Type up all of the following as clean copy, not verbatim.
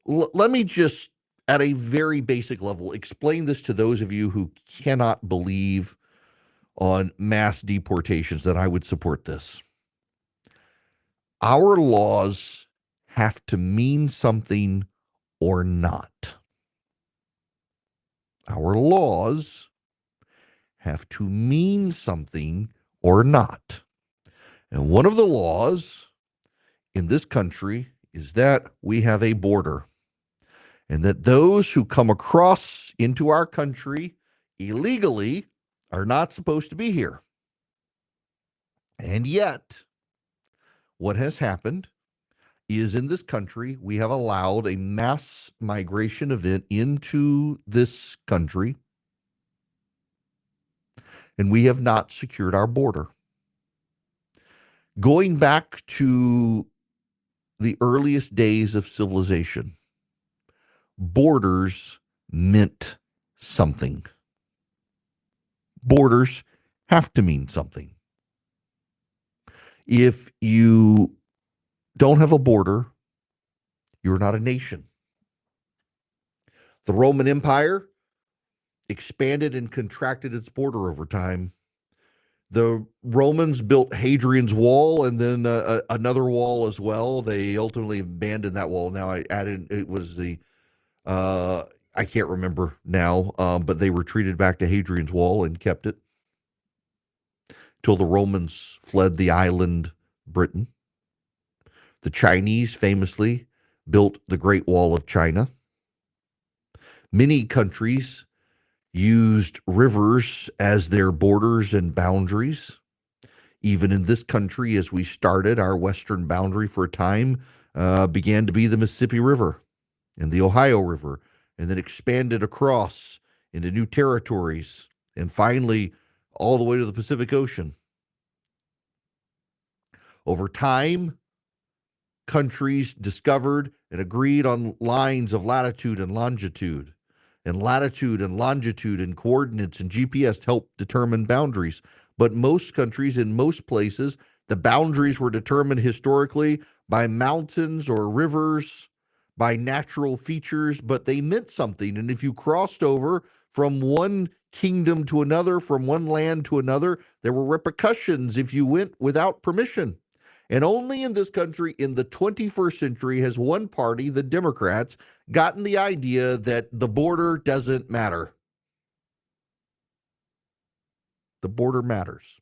Let me just, at a very basic level, explain this to those of you who cannot believe on mass deportations that I would support this. Our laws have to mean something or not. Our laws have to mean something or not. And one of the laws in this country is that we have a border, and that those who come across into our country illegally are not supposed to be here. And yet, what has happened is in this country, we have allowed a mass migration event into this country, and we have not secured our border. Going back to the earliest days of civilization, borders meant something. Borders have to mean something. If you don't have a border, you're not a nation. The Roman Empire expanded and contracted its border over time. The Romans built Hadrian's Wall and then another wall as well. They ultimately abandoned that wall. Now it was the, I can't remember now, but they retreated back to Hadrian's Wall and kept it till the Romans fled the island Britain. The Chinese famously built the Great Wall of China. Many countries used rivers as their borders and boundaries. Even in this country, as we started, our western boundary for a time began to be the Mississippi River and the Ohio River, and then expanded across into new territories, and finally all the way to the Pacific Ocean. Over time, countries discovered and agreed on lines of latitude and longitude. And latitude and longitude and coordinates and GPS help determine boundaries. But most countries, in most places, the boundaries were determined historically by mountains or rivers, by natural features, but they meant something. And if you crossed over from one kingdom to another, from one land to another, there were repercussions if you went without permission. And only in this country in the 21st century has one party, the Democrats, gotten the idea that the border doesn't matter. The border matters.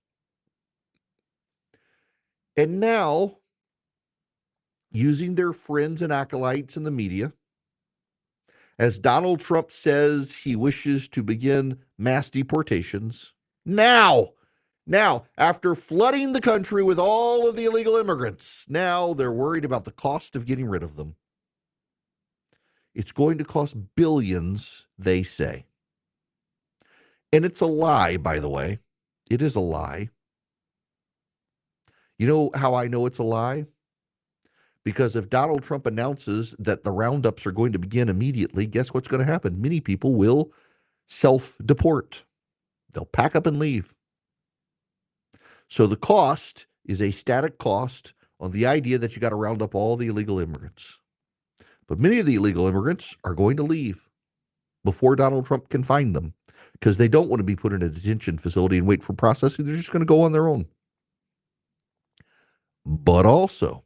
And now, using their friends and acolytes in the media, as Donald Trump says he wishes to begin mass deportations, now, after flooding the country with all of the illegal immigrants, now they're worried about the cost of getting rid of them. It's going to cost billions, they say. And it's a lie, by the way. It is a lie. You know how I know it's a lie? Because if Donald Trump announces that the roundups are going to begin immediately, guess what's going to happen? Many people will self-deport. They'll pack up and leave. So the cost is a static cost on the idea that you got to round up all the illegal immigrants. But many of the illegal immigrants are going to leave before Donald Trump can find them because they don't want to be put in a detention facility and wait for processing. They're just going to go on their own. But also,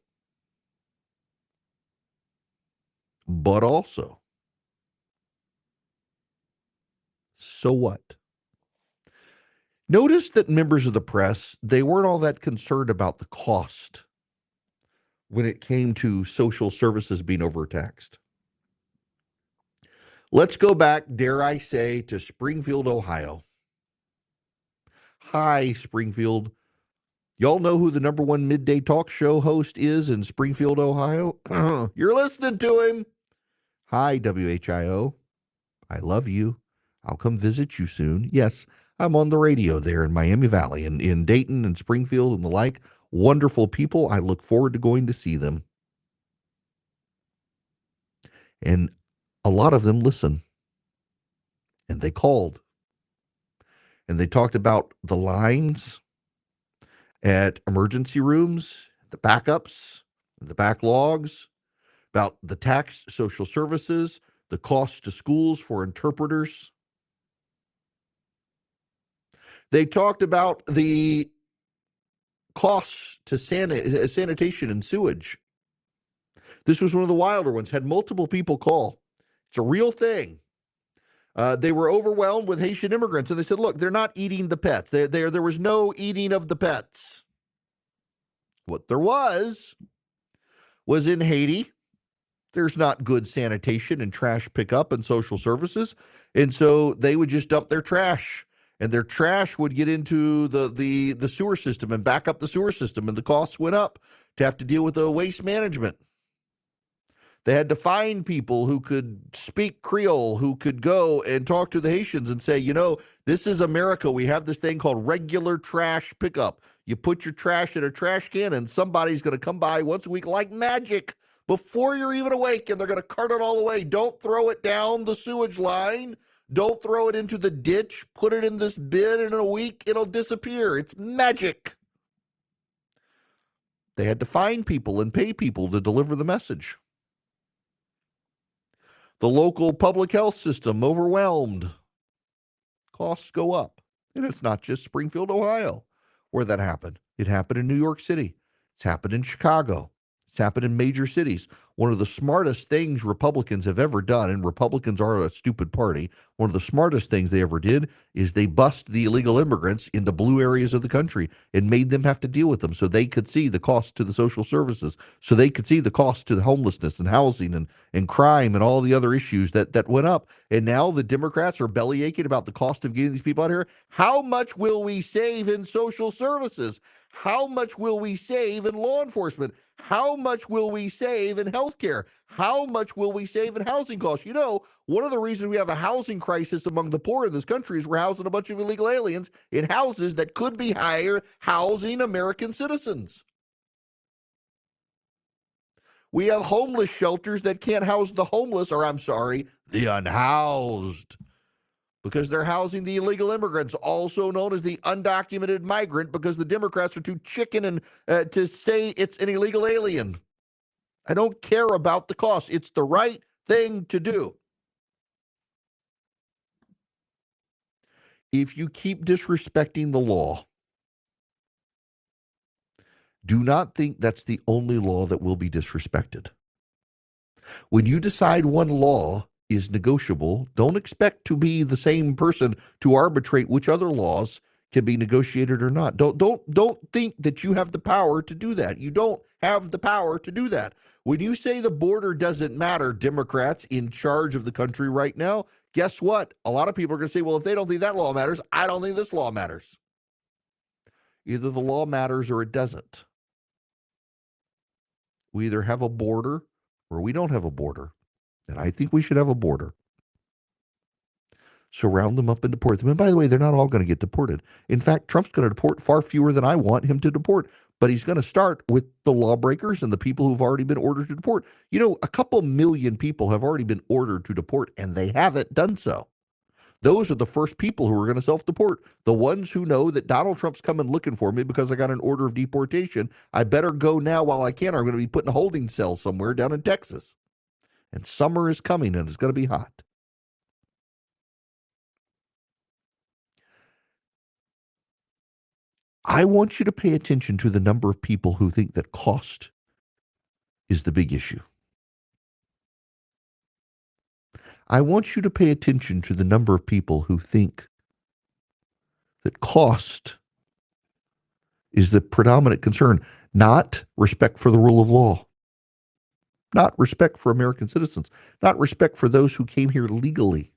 so what? Notice that members of the press, they weren't all that concerned about the cost when it came to social services being overtaxed. Let's go back, dare I say, to Springfield, Ohio. Hi, Springfield. Y'all know who the number one midday talk show host is in Springfield, Ohio? You're listening to him. Hi, WHIO. I love you. I'll come visit you soon. Yes, I'm on the radio there in Miami Valley and in Dayton and Springfield and the like. Wonderful people. I look forward to going to see them. And a lot of them listen. And they called. And they talked about the lines at emergency rooms, the backups, the backlogs, about the tax, social services, the costs to schools for interpreters. They talked about the costs to sanitation and sewage. This was one of the wilder ones, had multiple people call. It's a real thing. They were overwhelmed with Haitian immigrants, and they said, look, they're not eating the pets. There was no eating of the pets. What there was in Haiti, there's not good sanitation and trash pickup and social services, and so they would just dump their trash, and their trash would get into the sewer system and back up the sewer system, and the costs went up to have to deal with the waste management. They had to find people who could speak Creole, who could go and talk to the Haitians and say, this is America. We have this thing called regular trash pickup. You put your trash in a trash can, and somebody's going to come by once a week like magic before you're even awake, and they're going to cart it all away. Don't throw it down the sewage line. Don't throw it into the ditch. Put it in this bin, and in a week, it'll disappear. It's magic. They had to find people and pay people to deliver the message. The local public health system overwhelmed. Costs go up. And it's not just Springfield, Ohio, where that happened. It happened in New York City. It's happened in Chicago. It's happened in major cities. One of the smartest things Republicans have ever done, and Republicans are a stupid party, one of the smartest things they ever did is they bust the illegal immigrants into blue areas of the country and made them have to deal with them so they could see the cost to the social services, so they could see the cost to the homelessness and housing and crime and all the other issues that went up. And now the Democrats are belly aching about the cost of getting these people out here. How much will we save in social services? How much will we save in law enforcement? How much will we save in healthcare? How much will we save in housing costs? One of the reasons we have a housing crisis among the poor in this country is we're housing a bunch of illegal aliens in houses that could be housing American citizens. We have homeless shelters that can't house the homeless, or the unhoused, because they're housing the illegal immigrants, also known as the undocumented migrant, because the Democrats are too chicken and to say it's an illegal alien. I don't care about the cost. It's the right thing to do. If you keep disrespecting the law, do not think that's the only law that will be disrespected. When you decide one law is negotiable, don't expect to be the same person to arbitrate which other laws can be negotiated or not. Don't think that you have the power to do that. You don't have the power to do that. When you say the border doesn't matter, Democrats in charge of the country right now, guess what? A lot of people are going to say, well, if they don't think that law matters, I don't think this law matters. Either the law matters or it doesn't. We either have a border or we don't have a border. And I think we should have a border. Surround them up and deport them. And by the way, they're not all going to get deported. In fact, Trump's going to deport far fewer than I want him to deport. But he's going to start with the lawbreakers and the people who've already been ordered to deport. A couple million people have already been ordered to deport, and they haven't done so. Those are the first people who are going to self-deport. The ones who know that Donald Trump's coming looking for me because I got an order of deportation. I better go now while I can, or I'm going to be put in a holding cell somewhere down in Texas. And summer is coming, and it's going to be hot. I want you to pay attention to the number of people who think that cost is the big issue. I want you to pay attention to the number of people who think that cost is the predominant concern, not respect for the rule of law, not respect for American citizens, not respect for those who came here legally.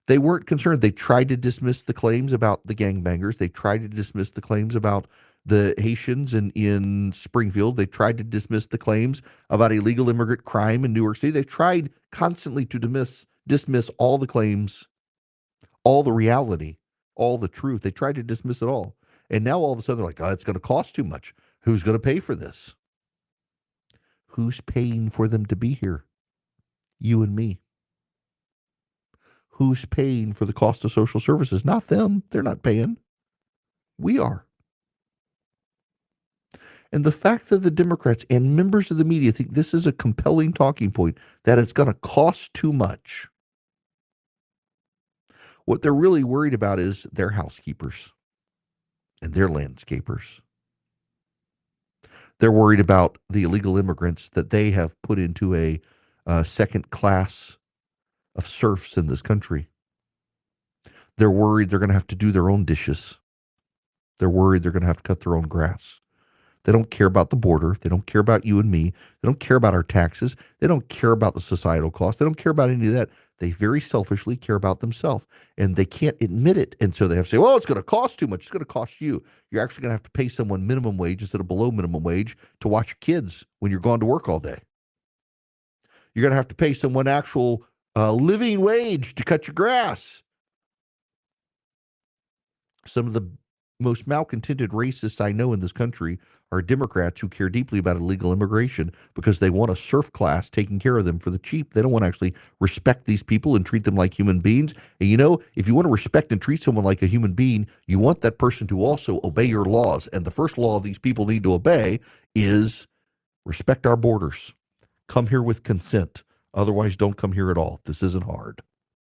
They weren't concerned. They tried to dismiss the claims about the gangbangers. They tried to dismiss the claims about the Haitians in Springfield. They tried to dismiss the claims about illegal immigrant crime in New York City. They tried constantly to dismiss all the claims, all the reality, all the truth. They tried to dismiss it all. And now all of a sudden they're like, oh, it's going to cost too much. Who's going to pay for this? Who's paying for them to be here? You and me. Who's paying for the cost of social services? Not them. They're not paying. We are. And the fact that the Democrats and members of the media think this is a compelling talking point, that it's going to cost too much. What they're really worried about is their housekeepers and their landscapers. They're worried about the illegal immigrants that they have put into a second class of serfs in this country. They're worried they're going to have to do their own dishes. They're worried they're going to have to cut their own grass. They don't care about the border. They don't care about you and me. They don't care about our taxes. They don't care about the societal cost. They don't care about any of that. They very selfishly care about themselves, and they can't admit it. And so they have to say, well, it's going to cost too much. It's going to cost you. You're actually going to have to pay someone minimum wage instead of below minimum wage to watch your kids when you're gone to work all day. You're going to have to pay someone actual living wage to cut your grass. Some of the most malcontented racists I know in this country are Democrats who care deeply about illegal immigration because they want a serf class taking care of them for the cheap. They don't want to actually respect these people and treat them like human beings. And you know, if you want to respect and treat someone like a human being, you want that person to also obey your laws. And the first law these people need to obey is respect our borders. Come here with consent. Otherwise, don't come here at all. This isn't hard.